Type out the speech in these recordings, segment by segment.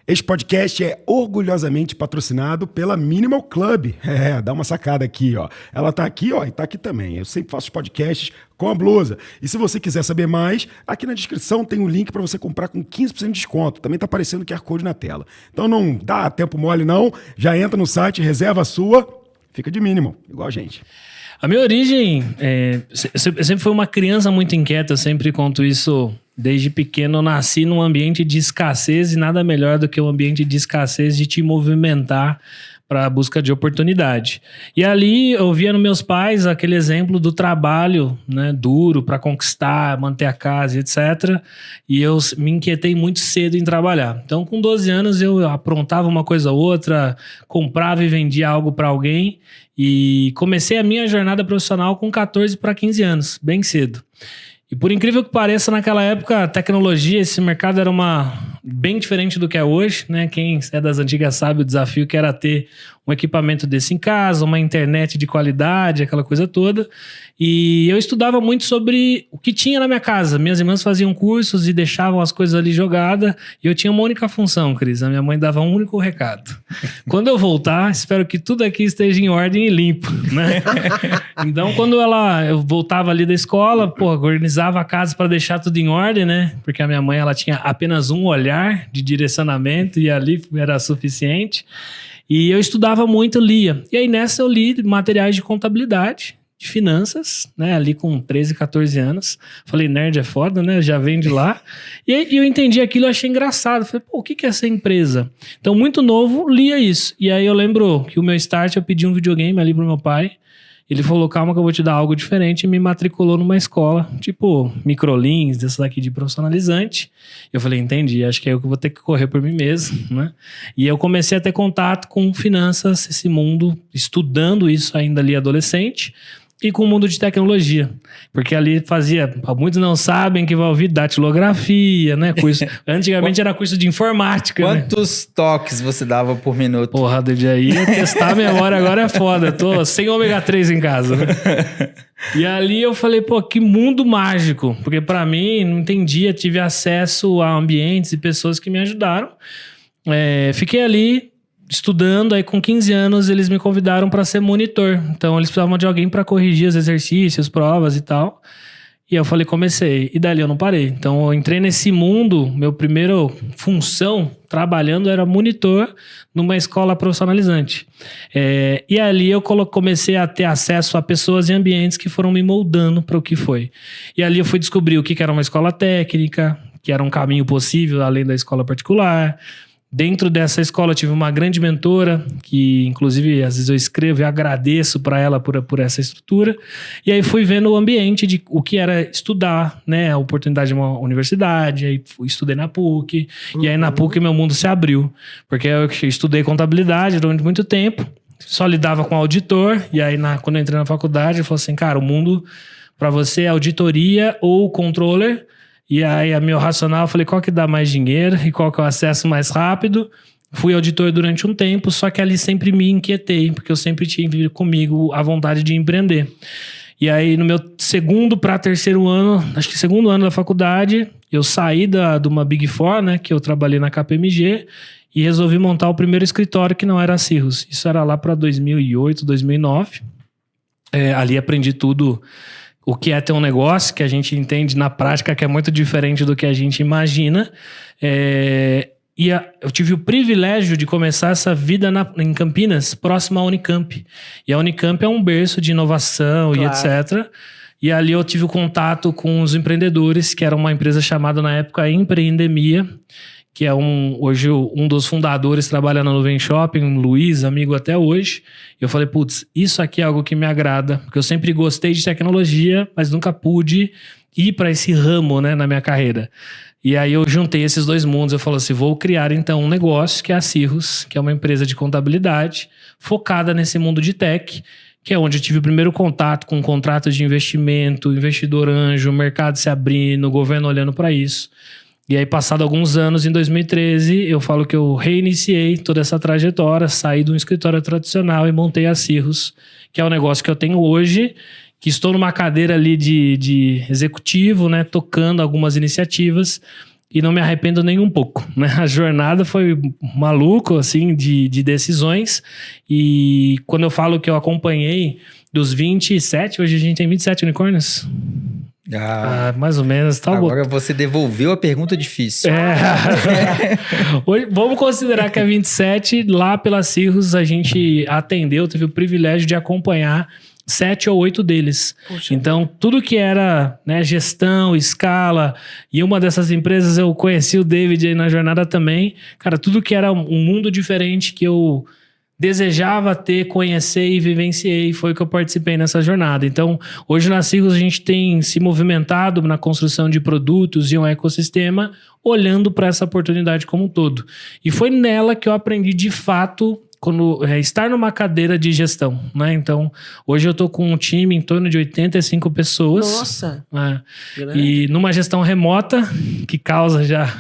Este podcast é orgulhosamente patrocinado pela Minimal Club. Dá uma sacada aqui, ó. Ela tá aqui, ó, e tá aqui também. Eu sempre faço podcasts com a blusa. E se você quiser saber mais, aqui na descrição tem um link para você comprar com 15% de desconto. Também tá aparecendo o QR Code na tela. Então não dá tempo mole não, já entra no site, reserva a sua, fica de minimal, igual a gente. A minha origem, eu sempre fui uma criança muito inquieta, eu sempre conto isso desde pequeno. Eu nasci num ambiente de escassez e nada melhor do que um ambiente de escassez de te movimentar para a busca de oportunidade. E ali eu via nos meus pais aquele exemplo do trabalho, né, duro para conquistar, manter a casa, etc. E eu me inquietei muito cedo em trabalhar. Então, com 12 anos, eu aprontava uma coisa ou outra, comprava e vendia algo para alguém. E comecei a minha jornada profissional com 14 para 15 anos, bem cedo. E por incrível que pareça, naquela época, a tecnologia, esse mercado era bem diferente do que é hoje, né? Quem é das antigas sabe o desafio que era ter um equipamento desse em casa, uma internet de qualidade, aquela coisa toda. E eu estudava muito sobre o que tinha na minha casa. Minhas irmãs faziam cursos e deixavam as coisas ali jogadas. E eu tinha uma única função, Cris. A minha mãe dava um único recado. Quando eu voltar, espero que tudo aqui esteja em ordem e limpo, né? Então, quando eu voltava ali da escola, organizava a casa para deixar tudo em ordem, né? Porque a minha mãe, ela tinha apenas um olhar de direcionamento e ali era suficiente. E eu estudava muito, lia. E aí nessa eu li materiais de contabilidade, de finanças, né? Ali com 13, 14 anos. Falei, nerd é foda, né? Já vem de lá. E aí eu entendi aquilo, eu achei engraçado. Falei, o que é essa empresa? Então, muito novo, lia isso. E aí eu lembro que o meu start, eu pedi um videogame ali pro meu pai. Ele falou, calma que eu vou te dar algo diferente, e me matriculou numa escola, tipo Microlins, dessa daqui de profissionalizante. Eu falei, entendi, acho que é eu que vou ter que correr por mim mesmo, né? E eu comecei a ter contato com finanças, esse mundo, estudando isso ainda ali adolescente, e com o mundo de tecnologia. Porque ali muitos não sabem que vai ouvir datilografia, né? Curso, antigamente era curso de informática. Quantos toques você dava por minuto? Porra, desde aí testar a memória agora é foda. Tô sem ômega 3 em casa, né? E ali eu falei, que mundo mágico. Porque pra mim, não entendia, tive acesso a ambientes e pessoas que me ajudaram. Fiquei ali estudando, aí com 15 anos eles me convidaram para ser monitor. Então eles precisavam de alguém para corrigir os exercícios, provas e tal. E eu falei, comecei. E dali eu não parei. Então eu entrei nesse mundo, meu primeiro função trabalhando era monitor numa escola profissionalizante. E ali eu comecei a ter acesso a pessoas e ambientes que foram me moldando para o que foi. E ali eu fui descobrir o que era uma escola técnica, que era um caminho possível além da escola particular. Dentro dessa escola eu tive uma grande mentora, que inclusive às vezes eu escrevo e agradeço para ela por essa estrutura. E aí fui vendo o ambiente de o que era estudar, né? A oportunidade de uma universidade, aí estudei na PUC. E aí na PUC meu mundo se abriu, porque eu estudei contabilidade durante muito tempo, só lidava com auditor. E aí quando eu entrei na faculdade eu falei assim, cara, o mundo para você é auditoria ou controller. E aí, meu racional, eu falei, qual que dá mais dinheiro e qual que é o acesso mais rápido? Fui auditor durante um tempo, só que ali sempre me inquietei, porque eu sempre tive comigo a vontade de empreender. E aí, no meu segundo para terceiro ano, acho que segundo ano da faculdade, eu saí de uma Big Four, né, que eu trabalhei na KPMG, e resolvi montar o primeiro escritório que não era a Cirrus. Isso era lá para 2008, 2009. Ali aprendi tudo. O que é ter um negócio, que a gente entende na prática que é muito diferente do que a gente imagina. Eu tive o privilégio de começar essa vida em Campinas, próximo à Unicamp. E a Unicamp é um berço de inovação, claro, e etc. E ali eu tive o contato com os empreendedores, que era uma empresa chamada na época Empreendemia, que é hoje um dos fundadores trabalha na Nuvem Shopping, um Luiz, amigo até hoje. Eu falei, isso aqui é algo que me agrada, porque eu sempre gostei de tecnologia, mas nunca pude ir para esse ramo, né, na minha carreira. E aí eu juntei esses dois mundos, eu falei assim, vou criar então um negócio, que é a Cirrus, que é uma empresa de contabilidade, focada nesse mundo de tech, que é onde eu tive o primeiro contato com contratos de investimento, investidor anjo, o mercado se abrindo, o governo olhando para isso. E aí, passado alguns anos, em 2013, eu falo que eu reiniciei toda essa trajetória, saí de um escritório tradicional e montei a Cirrus, que é o negócio que eu tenho hoje, que estou numa cadeira ali de executivo, né, tocando algumas iniciativas. e não me arrependo nem um pouco, né? A jornada foi maluca, assim, de decisões. E quando eu falo que eu acompanhei dos 27, hoje a gente tem 27 unicórnios? Mais ou menos. Tá agora você devolveu a pergunta difícil. Hoje, vamos considerar que é 27. Lá pela Cirrus a gente atendeu, teve o privilégio de acompanhar 7 ou 8 deles. Puxa. Então, tudo que era, né, gestão, escala, e uma dessas empresas eu conheci o David aí na jornada também. Cara, tudo que era um mundo diferente que eu desejava ter, conhecer e vivenciei, foi que eu participei nessa jornada. Então, hoje na Cirrus a gente tem se movimentado na construção de produtos e um ecossistema, olhando para essa oportunidade como um todo. E foi nela que eu aprendi de fato estar numa cadeira de gestão, né? Então, hoje eu estou com um time em torno de 85 pessoas. Nossa! E numa gestão remota, que causa já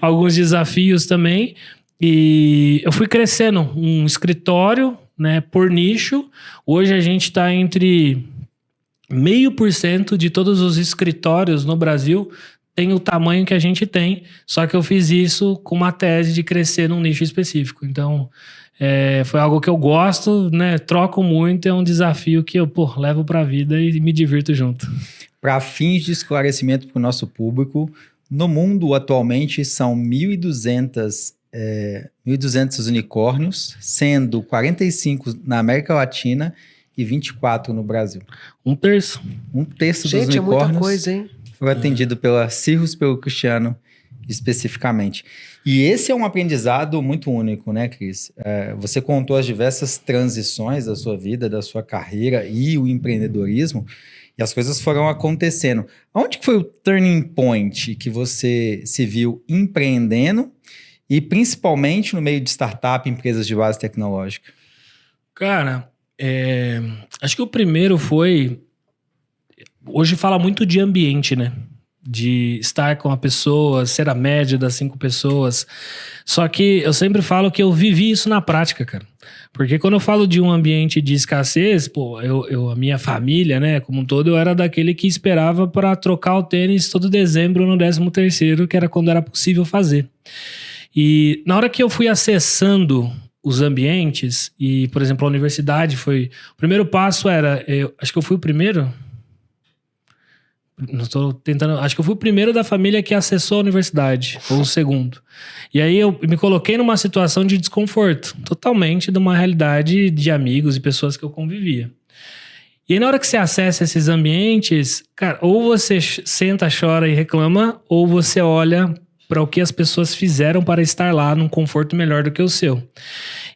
alguns desafios também. E eu fui crescendo um escritório, né, por nicho. Hoje a gente está entre 0,5% de todos os escritórios no Brasil tem o tamanho que a gente tem, só que eu fiz isso com uma tese de crescer num nicho específico. Então, foi algo que eu gosto, né? Troco muito, é um desafio que eu levo para a vida e me divirto junto. Para fins de esclarecimento para o nosso público, no mundo atualmente são 1.200 unicórnios, sendo 45 na América Latina e 24 no Brasil. Um terço. Um terço dos unicórnios. Gente, é muita coisa, hein? Foi atendido pela Cirrus, pelo Cristiano especificamente. E esse é um aprendizado muito único, né, Cris? Você contou as diversas transições da sua vida, da sua carreira e o empreendedorismo, e as coisas foram acontecendo. Onde que foi o turning point que você se viu empreendendo e principalmente no meio de startup, empresas de base tecnológica? Cara, acho que o primeiro foi... Hoje fala muito de ambiente, né? De estar com a pessoa, ser a média das 5 pessoas. Só que eu sempre falo que eu vivi isso na prática, cara. Porque quando eu falo de um ambiente de escassez, a minha família, né, como um todo, eu era daquele que esperava para trocar o tênis todo dezembro no 13º, que era quando era possível fazer. E na hora que eu fui acessando os ambientes, e, por exemplo, a universidade foi... O primeiro passo era... acho que eu fui o primeiro... Não estou tentando... Acho que eu fui o primeiro da família que acessou a universidade, ou o segundo. E aí eu me coloquei numa situação de desconforto, totalmente de uma realidade de amigos e pessoas que eu convivia. E aí na hora que você acessa esses ambientes, cara, ou você senta, chora e reclama, ou você olha para o que as pessoas fizeram para estar lá num conforto melhor do que o seu.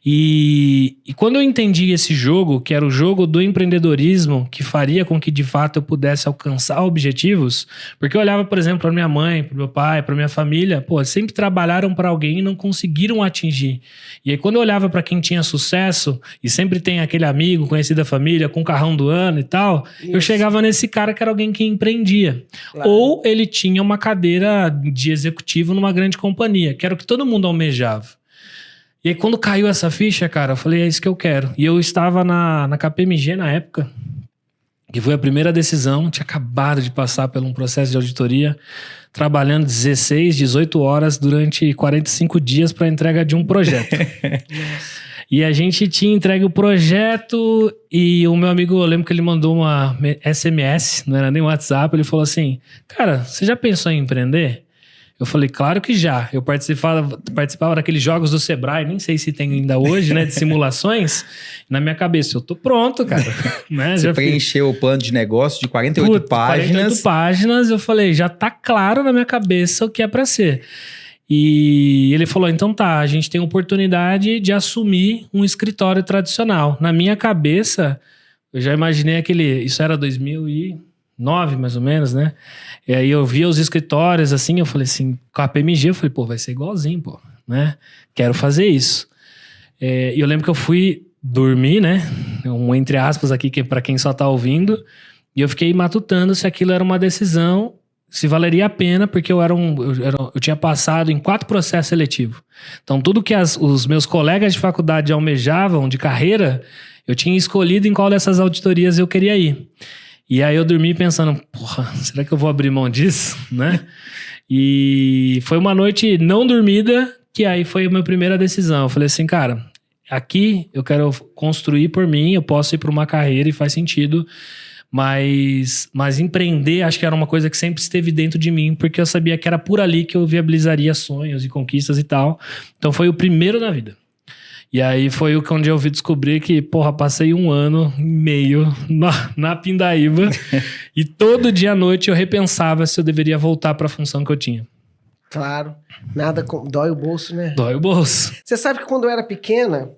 E quando eu entendi esse jogo, que era o jogo do empreendedorismo, que faria com que de fato eu pudesse alcançar objetivos, porque eu olhava, por exemplo, para minha mãe, para meu pai, para minha família, sempre trabalharam para alguém e não conseguiram atingir. E aí quando eu olhava para quem tinha sucesso, e sempre tem aquele amigo, conhecido da família, com o carrão do ano e tal, eu chegava nesse cara que era alguém que empreendia. Claro. Ou ele tinha uma cadeira de executivo numa grande companhia, que era o que todo mundo almejava. E aí quando caiu essa ficha, cara, eu falei, é isso que eu quero. E eu estava na KPMG na época, que foi a primeira decisão, tinha acabado de passar por um processo de auditoria, trabalhando 16, 18 horas durante 45 dias para a entrega de um projeto. E a gente tinha entregue o projeto e o meu amigo, eu lembro que ele mandou uma SMS, não era nem WhatsApp, ele falou assim, cara, você já pensou em empreender? Eu falei, claro que já. Eu participava daqueles jogos do Sebrae, nem sei se tem ainda hoje, né? De simulações. Na minha cabeça, eu tô pronto, cara. Né? Você preencheu o plano de negócio de 48 páginas. 48 páginas, eu falei, já tá claro na minha cabeça o que é pra ser. E ele falou, então tá, a gente tem a oportunidade de assumir um escritório tradicional. Na minha cabeça, eu já imaginei isso era 2009, mais ou menos, né? E aí eu via os escritórios, assim, eu falei assim, com a PMG, eu falei, vai ser igualzinho, né? Quero fazer isso. E eu lembro que eu fui dormir, né? Um entre aspas aqui, que é pra quem só tá ouvindo, e eu fiquei matutando se aquilo era uma decisão, se valeria a pena, porque eu tinha passado em 4 processos seletivos. Então, tudo que os meus colegas de faculdade almejavam de carreira, eu tinha escolhido em qual dessas auditorias eu queria ir. E aí eu dormi pensando, será que eu vou abrir mão disso, né? E foi uma noite não dormida, que aí foi a minha primeira decisão. Eu falei assim, cara, aqui eu quero construir por mim, eu posso ir para uma carreira e faz sentido, mas empreender acho que era uma coisa que sempre esteve dentro de mim, porque eu sabia que era por ali que eu viabilizaria sonhos e conquistas e tal. Então foi o primeiro na vida. E aí foi onde eu descobrir que, porra, passei 1 ano e meio na Pindaíba e todo dia à noite eu repensava se eu deveria voltar para a função que eu tinha. Claro, dói o bolso, né? Dói o bolso. Você sabe que quando eu era pequena,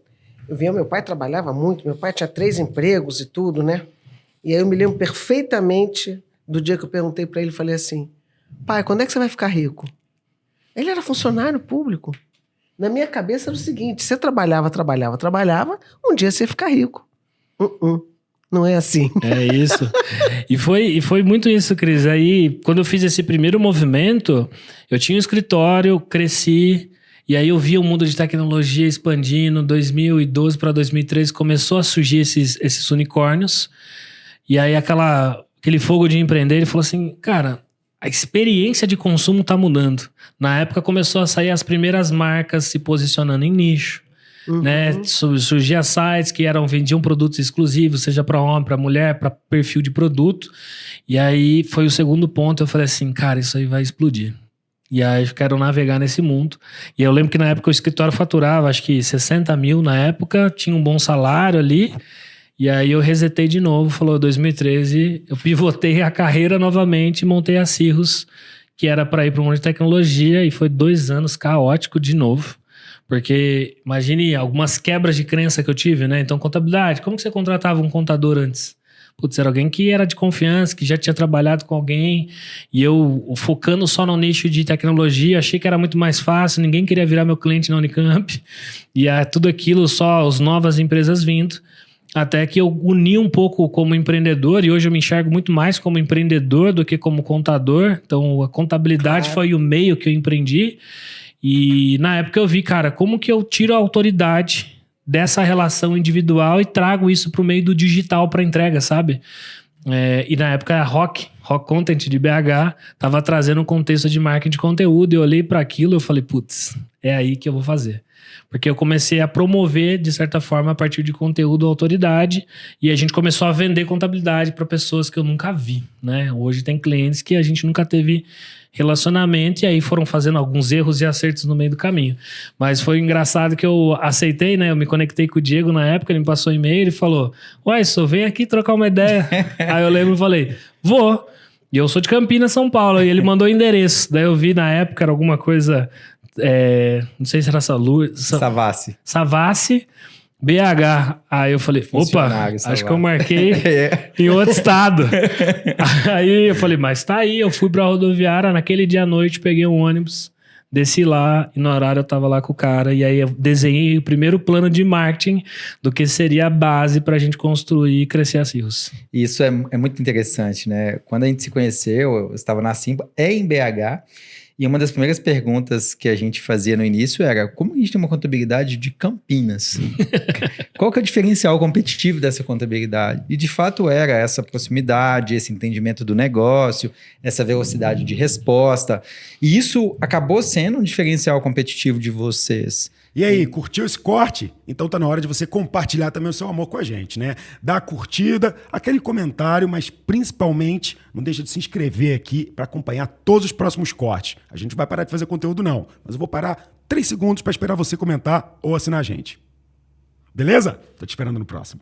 eu via meu pai trabalhava muito, meu pai tinha 3 empregos e tudo, né? E aí eu me lembro perfeitamente do dia que eu perguntei para ele, falei assim, pai, quando é que você vai ficar rico? Ele era funcionário público. Na minha cabeça era o seguinte, você trabalhava, um dia você ia ficar rico. Não é assim. É isso. E foi muito isso, Cris. Aí, quando eu fiz esse primeiro movimento, eu tinha um escritório, cresci, e aí eu via o mundo de tecnologia expandindo. 2012 para 2013 começou a surgir esses unicórnios. E aí aquele fogo de empreender, ele falou assim, cara, a experiência de consumo tá mudando. Na época começou a sair as primeiras marcas se posicionando em nicho. Né? Surgiam sites que vendiam produtos exclusivos, seja para homem, para mulher, para perfil de produto. E aí foi o segundo ponto. Eu falei assim, cara, isso aí vai explodir. E aí eu quero navegar nesse mundo. E eu lembro que na época o escritório faturava acho que 60 mil na época, tinha um bom salário ali. E aí eu resetei de novo, falou 2013, eu pivotei a carreira novamente e montei a Cirrus, que era para ir para o mundo de tecnologia, e foi 2 anos caótico de novo. Porque, imagine algumas quebras de crença que eu tive, né? Então, contabilidade, como que você contratava um contador antes? Putz, era alguém que era de confiança, que já tinha trabalhado com alguém, e eu focando só no nicho de tecnologia, achei que era muito mais fácil, ninguém queria virar meu cliente na Unicamp, e tudo aquilo, só as novas empresas vindo. Até que eu uni um pouco como empreendedor, e hoje eu me enxergo muito mais como empreendedor do que como contador. Então, a contabilidade foi o meio que eu empreendi. E na época eu vi, cara, como que eu tiro a autoridade dessa relação individual e trago isso para o meio do digital para entrega, sabe? E na época a Rock Content de BH estava trazendo um contexto de marketing de conteúdo. Eu olhei para aquilo e falei, putz, é aí que eu vou fazer. Porque eu comecei a promover, de certa forma, a partir de conteúdo, autoridade, e a gente começou a vender contabilidade para pessoas que eu nunca vi, né? Hoje tem clientes que a gente nunca teve relacionamento, e aí foram fazendo alguns erros e acertos no meio do caminho. Mas foi engraçado que eu aceitei, né? Eu me conectei com o Diego na época, ele me passou um e-mail, ele falou, uai, só vem aqui trocar uma ideia. Aí eu lembro e falei, vou. E eu sou de Campinas, São Paulo, e ele mandou o endereço. Daí eu vi na época, era alguma coisa... não sei se era Savassi, BH. Aí eu falei, opa, acho que eu marquei em outro estado. Aí eu falei, mas tá aí. Eu fui pra rodoviária, naquele dia à noite, peguei um ônibus, desci lá, e no horário eu tava lá com o cara, e aí eu desenhei o primeiro plano de marketing do que seria a base pra gente construir e crescer a Cirrus. Isso é muito interessante, né? Quando a gente se conheceu, eu estava na Simba, em BH, e uma das primeiras perguntas que a gente fazia no início era, como a gente tem uma contabilidade de Campinas? Qual que é o diferencial competitivo dessa contabilidade? E de fato era essa proximidade, esse entendimento do negócio, essa velocidade de resposta. E isso acabou sendo um diferencial competitivo de vocês. E aí, curtiu esse corte? Então tá na hora de você compartilhar também o seu amor com a gente, né? Dá a curtida, aquele comentário, mas principalmente não deixa de se inscrever aqui para acompanhar todos os próximos cortes. A gente não vai parar de fazer conteúdo não, mas eu vou parar 3 segundos para esperar você comentar ou assinar a gente. Beleza? Tô te esperando no próximo.